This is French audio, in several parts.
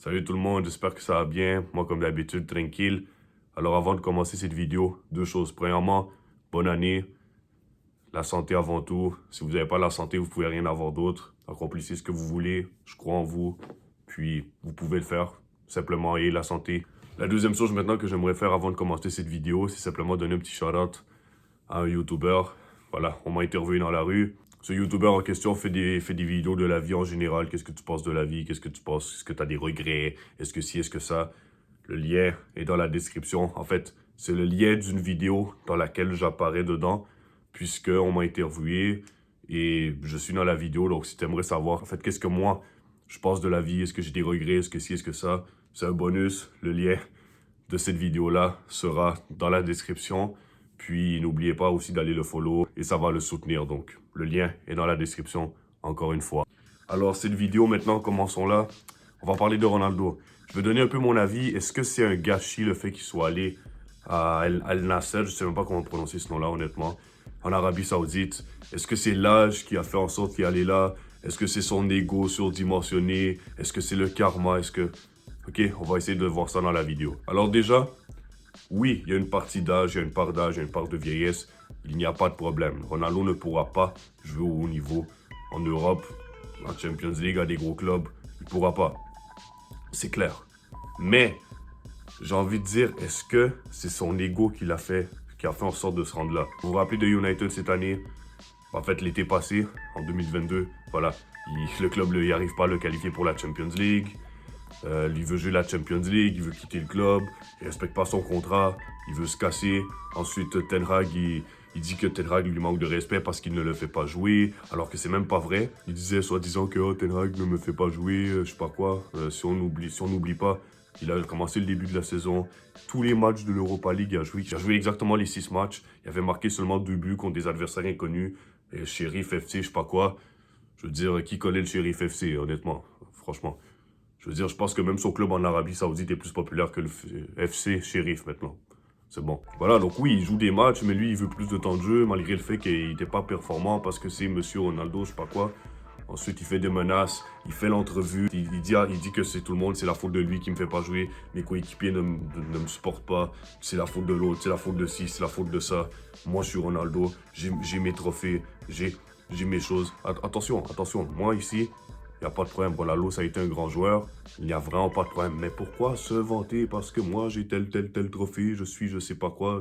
Salut tout le monde, j'espère que ça va bien. Moi, comme d'habitude, tranquille. Alors, avant de commencer cette vidéo, deux choses. Premièrement, bonne année. La santé avant tout. Si vous n'avez pas la santé, vous pouvez rien avoir d'autre. Accomplissez ce que vous voulez. Je crois en vous. Puis, vous pouvez le faire. Simplement, ayez la santé. La deuxième chose maintenant que j'aimerais faire avant de commencer cette vidéo, c'est simplement donner un petit shout-out à un YouTuber. Voilà, on m'a interviewé dans la rue. Ce YouTuber en question fait des vidéos de la vie en général. Qu'est-ce que tu penses de la vie? Qu'est-ce que tu penses? Est-ce que tu as des regrets? Est-ce que si, est-ce que ça? Le lien est dans la description. En fait, c'est le lien d'une vidéo dans laquelle j'apparais dedans, puisqu'on m'a interviewé et je suis dans la vidéo. Donc, si tu aimerais savoir, en fait, qu'est-ce que moi, je pense de la vie? Est-ce que j'ai des regrets? Est-ce que si, est-ce que ça? C'est un bonus. Le lien de cette vidéo-là sera dans la description. Puis n'oubliez pas aussi d'aller le follow et ça va le soutenir. Donc le lien est dans la description encore une fois. Alors cette vidéo maintenant, commençons là. On va parler de Ronaldo. Je vais donner un peu mon avis. Est-ce que c'est un gâchis le fait qu'il soit allé à Al Nasser? Je ne sais même pas comment prononcer ce nom-là honnêtement. En Arabie Saoudite. Est-ce que c'est l'âge qui a fait en sorte qu'il allait là? Est-ce que c'est son ego surdimensionné? Est-ce que c'est le karma? Est-ce que... Ok, on va essayer de voir ça dans la vidéo. Alors déjà, oui, il y a une partie d'âge, il y a une part d'âge, il y a une part de vieillesse. Il n'y a pas de problème. Ronaldo ne pourra pas jouer au haut niveau en Europe, en Champions League, à des gros clubs. Il ne pourra pas. C'est clair. Mais, j'ai envie de dire, est-ce que c'est son ego qui a fait en sorte de se rendre là? Vous vous rappelez de United cette année? En fait, l'été passé, en 2022, voilà, le club n'y arrive pas à le qualifier pour la Champions League. Il veut jouer la Champions League, il veut quitter le club, il respecte pas son contrat, il veut se casser. Ensuite, Ten Hag, il dit que Ten Hag lui manque de respect parce qu'il ne le fait pas jouer, alors que c'est même pas vrai. Il disait soi-disant que oh, Ten Hag ne me fait pas jouer, je sais pas quoi. Si on n'oublie pas, il a commencé le début de la saison. Tous les matchs de l'Europa League, il a joué exactement les 6 matchs. Il avait marqué seulement 2 buts contre des adversaires inconnus. Et Sheriff FC, je sais pas quoi. Je veux dire, qui connaît le Sheriff FC, honnêtement, franchement. Je veux dire, je pense que même son club en Arabie Saoudite est plus populaire que le FC Sheriff maintenant. C'est bon. Voilà, donc oui, il joue des matchs, mais lui, il veut plus de temps de jeu, malgré le fait qu'il n'était pas performant parce que c'est Monsieur Ronaldo, je sais pas quoi. Ensuite, il fait des menaces, il fait l'entrevue, il dit que c'est tout le monde, c'est la faute de lui qui me fait pas jouer, mes coéquipiers ne me supportent pas, c'est la faute de l'autre, c'est la faute de ci, c'est la faute de ça. Moi, je suis Ronaldo, j'ai mes trophées, j'ai mes choses. Attention, moi ici, il n'y a pas de problème. Ronaldo, ça a été un grand joueur. Il n'y a vraiment pas de problème. Mais pourquoi se vanter parce que moi, j'ai tel trophée, je sais pas quoi.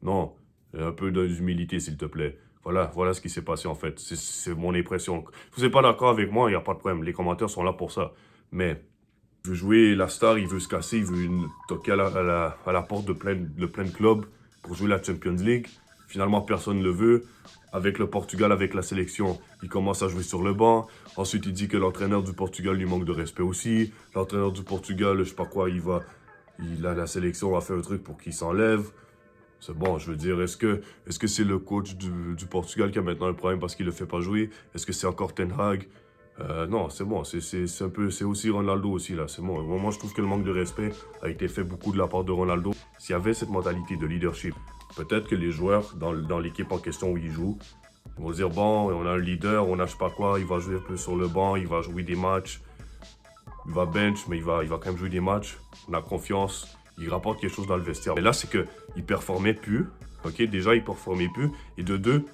Non, un peu d'humilité, s'il te plaît. Voilà ce qui s'est passé, en fait. C'est mon impression. Si vous n'êtes pas d'accord avec moi, il n'y a pas de problème. Les commentaires sont là pour ça. Mais il veut jouer la star, il veut se casser, il veut toquer à la porte de plein de clubs pour jouer la Champions League. Finalement, personne ne le veut. Avec le Portugal, avec la sélection, il commence à jouer sur le banc. Ensuite, il dit que l'entraîneur du Portugal lui manque de respect aussi. L'entraîneur du Portugal, je sais pas quoi, la sélection a fait un truc pour qu'il s'enlève. C'est bon, je veux dire, est-ce que c'est le coach du Portugal qui a maintenant un problème parce qu'il le fait pas jouer? Est-ce que c'est encore Ten Hag? Non, c'est bon, c'est aussi Ronaldo aussi là, c'est bon. Moi, je trouve que le manque de respect a été fait beaucoup de la part de Ronaldo. S'il y avait cette mentalité de leadership, peut-être que les joueurs dans l'équipe en question où ils jouent vont se dire, bon, on a un leader, on a je sais pas quoi, il va jouer un peu sur le banc, il va jouer des matchs, il va bench, mais il va quand même jouer des matchs, on a confiance, il rapporte quelque chose dans le vestiaire. Mais là, c'est qu'il performait plus, ok, déjà il performait plus, et de deux,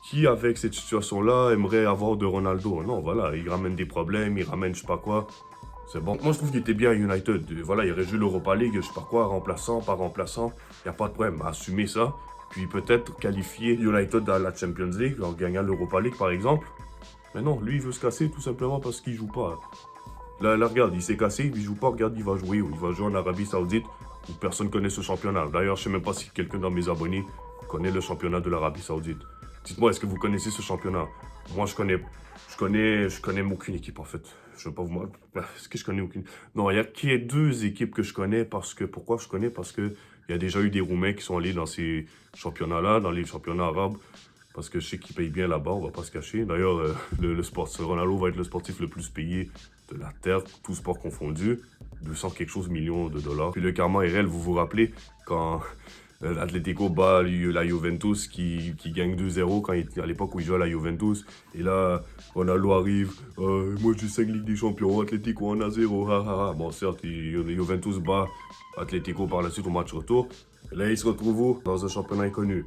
qui, avec cette situation-là, aimerait avoir de Ronaldo? Non, voilà, il ramène des problèmes, il ramène je sais pas quoi. C'est bon. Moi, je trouve qu'il était bien à United. Voilà, il aurait joué l'Europa League, je sais pas quoi, remplaçant, pas remplaçant. Il n'y a pas de problème. Assumer ça. Puis peut-être qualifier United à la Champions League en gagnant l'Europa League, par exemple. Mais non, lui, il veut se casser tout simplement parce qu'il joue pas. Là, regarde, il s'est cassé, il joue pas, regarde, il va jouer. Il va jouer en Arabie Saoudite où personne connaît ce championnat. D'ailleurs, je sais même pas si quelqu'un dans mes abonnés connaît le championnat de l'Arabie Saoudite. Dites-moi, est-ce que vous connaissez ce championnat? Moi, je connais aucune équipe, en fait. Je veux pas vous... Est-ce que je connais aucune? Non, il y a qu'il y a 2 équipes que je connais parce que... Pourquoi je connais? Parce que il y a déjà eu des Roumains qui sont allés dans ces championnats-là, dans les championnats arabes. Parce que je sais qu'ils payent bien là-bas, on va pas se cacher. D'ailleurs, Ronaldo va être le sportif le plus payé de la Terre, tout sport confondu. 200 quelque chose millions de dollars. Puis le karma est réel, vous vous rappelez quand L'Atlético bat la Juventus qui gagne 2-0 à l'époque où il jouait à la Juventus. Et là, Ronaldo arrive. Moi, j'ai 5 Ligues des Champions. Atlético en a 0. Ha, ha, ha. Bon, certes, Juventus bat Atlético par la suite au match retour. Et là, il se retrouve où? Dans un championnat inconnu.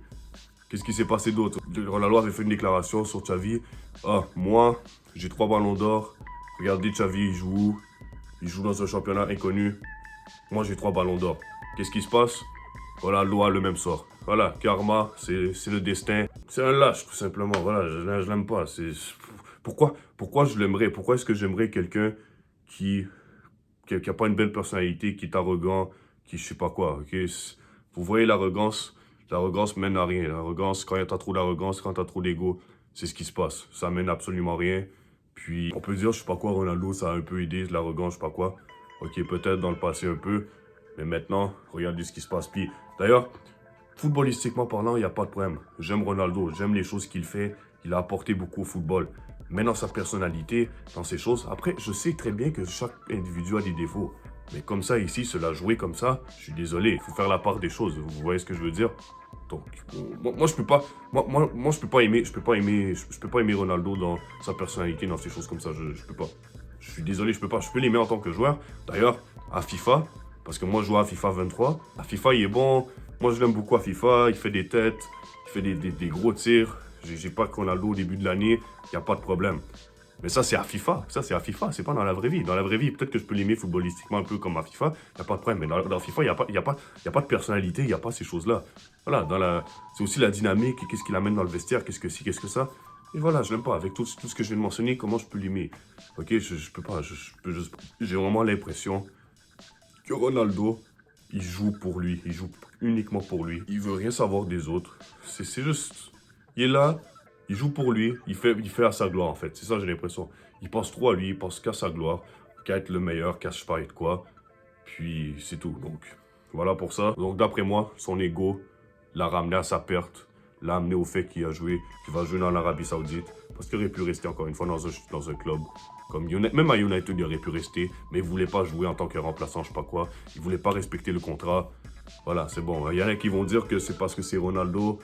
Qu'est-ce qui s'est passé d'autre? Ronaldo avait fait une déclaration sur Xavi. Ah, moi, j'ai 3 ballons d'or. Regardez Xavi, il joue où? Il joue dans un championnat inconnu. Moi, j'ai 3 ballons d'or. Qu'est-ce qui se passe? Ronaldo a le même sort. Voilà, karma, c'est le destin. C'est un lâche, tout simplement. Voilà, je l'aime pas. Pourquoi je l'aimerais? Pourquoi est-ce que j'aimerais quelqu'un qui a pas une belle personnalité, qui est arrogant, qui je sais pas quoi, ok? Vous voyez l'arrogance? L'arrogance mène à rien. L'arrogance, quand t'as trop d'arrogance, quand t'as trop d'ego, c'est ce qui se passe. Ça mène absolument rien. Puis, on peut dire, je sais pas quoi, Ronaldo, ça a un peu aidé, l'arrogance, je sais pas quoi. Ok, peut-être dans le passé un peu, mais maintenant, regardez ce qui se passe. Puis, d'ailleurs, footballistiquement parlant, il n'y a pas de problème. J'aime Ronaldo, j'aime les choses qu'il fait. Il a apporté beaucoup au football. Mais dans sa personnalité, dans ses choses, après, je sais très bien que chaque individu a des défauts. Mais comme ça, ici, se la jouer comme ça, je suis désolé, il faut faire la part des choses. Vous voyez ce que je veux dire? Donc, moi je peux pas, je peux pas aimer Ronaldo dans sa personnalité, dans ces choses comme ça. Je peux pas. Je suis désolé, je peux pas. Je peux l'aimer en tant que joueur. D'ailleurs, à FIFA, parce que moi je joue à FIFA 23. À FIFA, il est bon. Moi, je l'aime beaucoup à FIFA. Il fait des têtes, il fait des gros tirs. J'ai pas Ronaldo au début de l'année. Il n'y a pas de problème. Mais ça, c'est à FIFA. Ça, c'est à FIFA. C'est pas dans la vraie vie. Dans la vraie vie, peut-être que je peux l'aimer footballistiquement un peu comme à FIFA. Il n'y a pas de problème. Mais dans FIFA, il n'y a pas de personnalité. Il n'y a pas ces choses-là. Voilà. C'est aussi la dynamique. Qu'est-ce qu'il amène dans le vestiaire. Qu'est-ce que si, qu'est-ce que ça. Et voilà, je l'aime pas. Avec tout ce que je viens de mentionner, comment je peux l'aimer? Ok, je peux pas. J'ai vraiment l'impression que Ronaldo, il joue pour lui. Il joue uniquement pour lui. Il veut rien savoir des autres. C'est juste... Il est là. Il joue pour lui, il fait à sa gloire en fait, c'est ça j'ai l'impression. Il pense trop à lui, il pense qu'à sa gloire, qu'à être le meilleur, qu'à je sais pas être quoi. Puis c'est tout, donc voilà pour ça. Donc d'après moi, son ego l'a ramené à sa perte, l'a amené au fait qu'il va jouer dans l'Arabie Saoudite. Parce qu'il aurait pu rester encore une fois dans un club. Même à United, il aurait pu rester, mais il voulait pas jouer en tant que remplaçant, je sais pas quoi. Il voulait pas respecter le contrat. Voilà, c'est bon. Il y en a qui vont dire que c'est parce que c'est Ronaldo.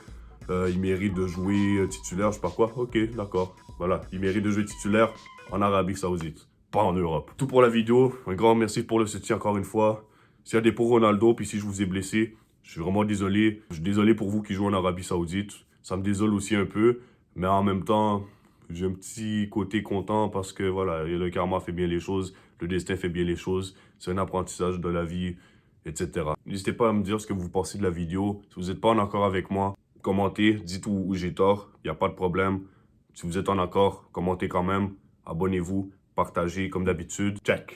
Il mérite de jouer titulaire, je sais pas quoi. Ok, d'accord. Voilà, il mérite de jouer titulaire en Arabie Saoudite, pas en Europe. Tout pour la vidéo. Un grand merci pour le soutien encore une fois. S'il y a des pour Ronaldo, puis si je vous ai blessé, je suis vraiment désolé. Je suis désolé pour vous qui jouez en Arabie Saoudite. Ça me désole aussi un peu, mais en même temps, j'ai un petit côté content parce que voilà, le karma fait bien les choses, le destin fait bien les choses. C'est un apprentissage de la vie, etc. N'hésitez pas à me dire ce que vous pensez de la vidéo. Si vous n'êtes pas en accord avec moi, commentez, dites où j'ai tort, il n'y a pas de problème. Si vous êtes en accord, commentez quand même, abonnez-vous, partagez comme d'habitude. Check!